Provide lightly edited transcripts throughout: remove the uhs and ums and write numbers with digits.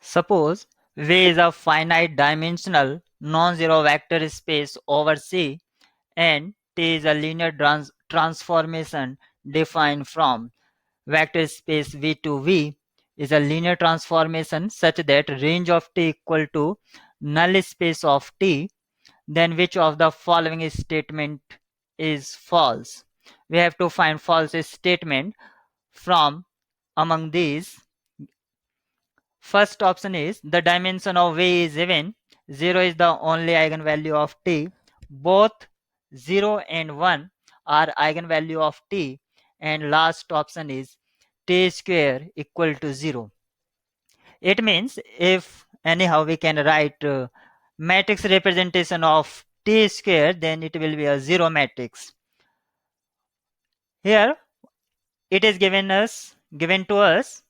Suppose V is a finite dimensional non-zero vector space over C and T is a linear transformation defined from vector space V to V is a linear transformation such that range of T equal to null space of T, then which of the following statement is false? We have to find false statement from among these. First option is the dimension of V is even. 0 is the only eigenvalue of T. Both 0 and 1 are eigenvalue of T. And last option is T square equal to 0. It means if anyhow we can write matrix representation of T square, then it will be a 0 matrix. Here it is given to us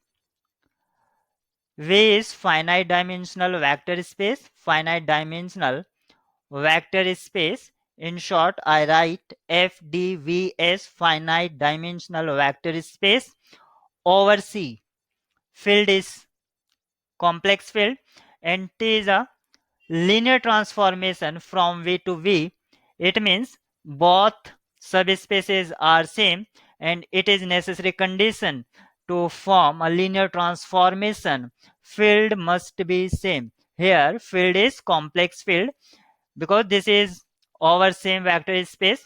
V is finite dimensional vector space, finite dimensional vector space. In short, I write FDV as finite dimensional vector space over C. Field is complex field and T is a linear transformation from V to V. It means both subspaces are same and it is necessary condition to form a linear transformation. Field must be same. Here field is complex field because this is over same vector space.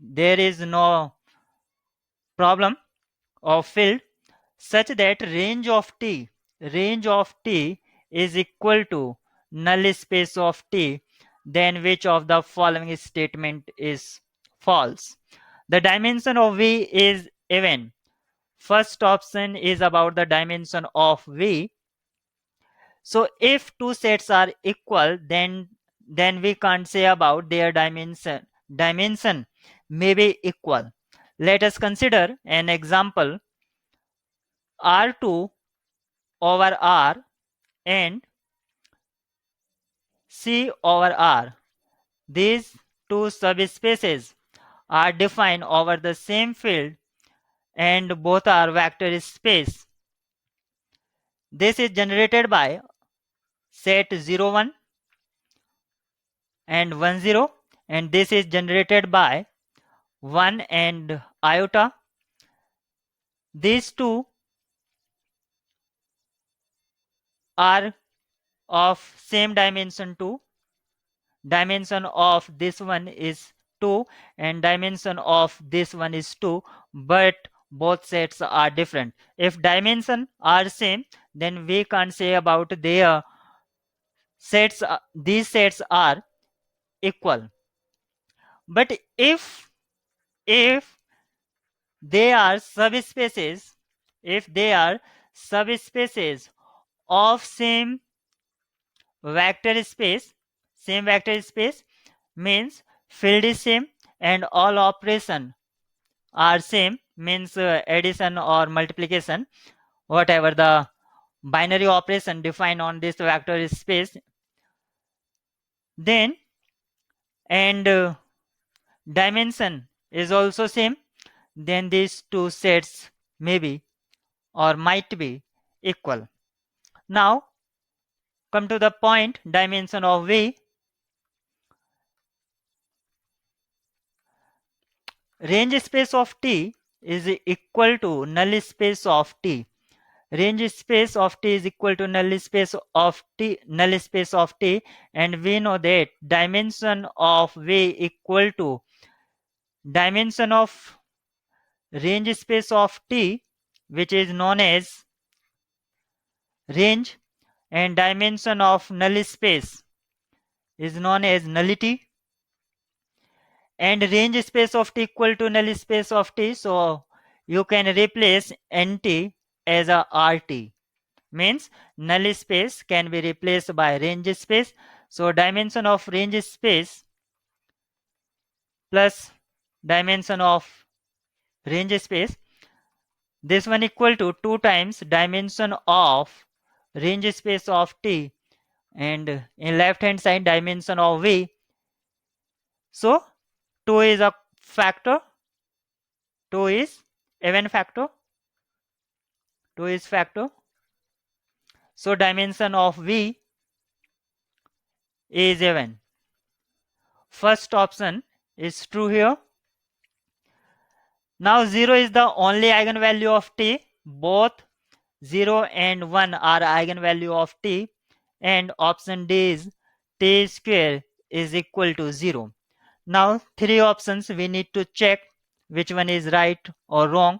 There is no problem of field such that range of T is equal to null space of T, then which of the following statement is false? The dimension of V is even. First option is about the dimension of V. So if two sets are equal, then we can't say about their dimension. Dimension may be equal. Let us consider an example. R2 over R and C over R. These two subspaces are defined over the same field and both are vector space. This is generated by set 0 1 and 1 0, and this is generated by 1 and iota. These two are of same dimension 2. Dimension of this one is 2 and dimension of this one is 2, but both sets are different. If dimension are same, then we can't say about their sets. These sets are equal. But if they are subspaces, if they are subspaces of same vector space means field is same and all operation are same, means addition or multiplication, whatever the binary operation defined on this vector space, then and dimension is also same, then these two sets may be or might be equal. Now come to the point, dimension of V. Range space of T is equal to null space of T. Range space of T is equal to null space of T, and we know that dimension of V equal to dimension of range space of T, which is known as range, and dimension of null space is known as nullity, and range space of T equal to null space of T. So you can replace NT as a RT, means null space can be replaced by range space. So dimension of range space plus dimension of range space, this one equal to 2 times dimension of range space of T, and in left hand side dimension of V. So 2 is a factor, 2 is even factor, 2 is factor. So dimension of V is even. First option is true here. Now 0 is the only eigenvalue of t. Both 0 and 1 are eigenvalue of t, and option D is t square is equal to 0. Now three options we need to check which one is right or wrong.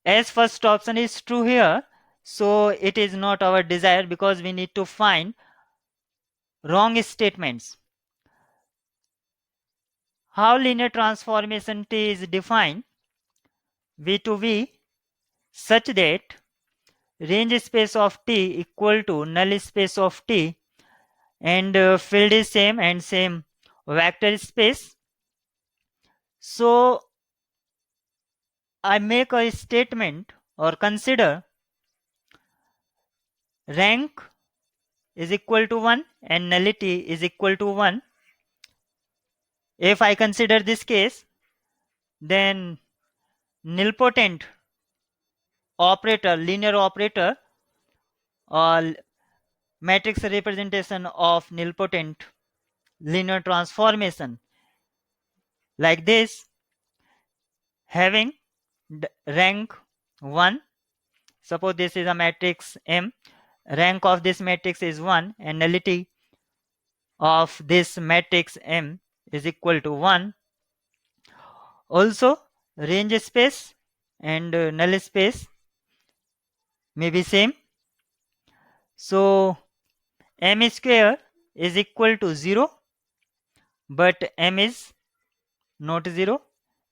As first option is true here, so it is not our desire because we need to find wrong statements. How linear transformation T is defined? V to V such that range space of T equal to null space of T, and field is same and same vector space. So I make a statement or consider rank is equal to 1 and nullity is equal to 1. If I consider this case, then nilpotent operator, linear operator, or matrix representation of nilpotent linear transformation like this, having rank 1. Suppose this is a matrix M, rank of this matrix is 1 and nullity of this matrix M is equal to 1. Also range space and null space may be same. So M square is equal to 0, but M is not 0.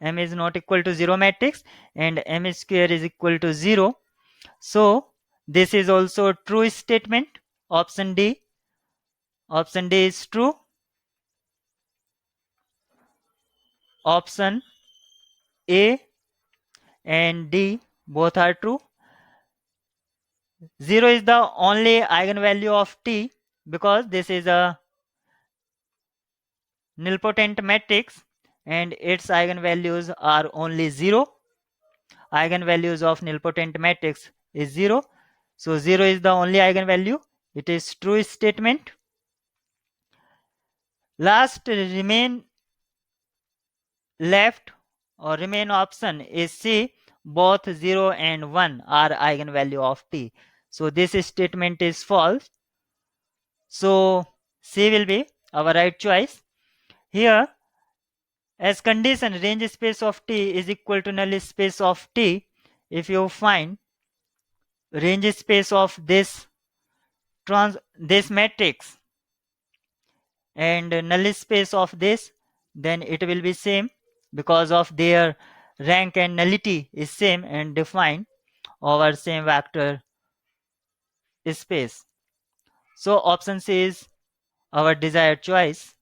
M is not equal to 0 matrix, and M square is equal to 0. So this is also a true statement. Option D. Option D is true. Option A and D both are true. 0 is the only eigenvalue of T because this is a nilpotent matrix and its eigenvalues are only 0. Eigenvalues of nilpotent matrix is 0. So 0 is the only eigenvalue. It is true statement. Last left remain option is C. Both 0 and 1 are eigenvalue of T. So this statement is false. So C will be our right choice. Here, as condition range space of T is equal to null space of T, if you find range space of this matrix and null space of this, then it will be same because of their rank and nullity is same and defined over same vector space. So option C is our desired choice.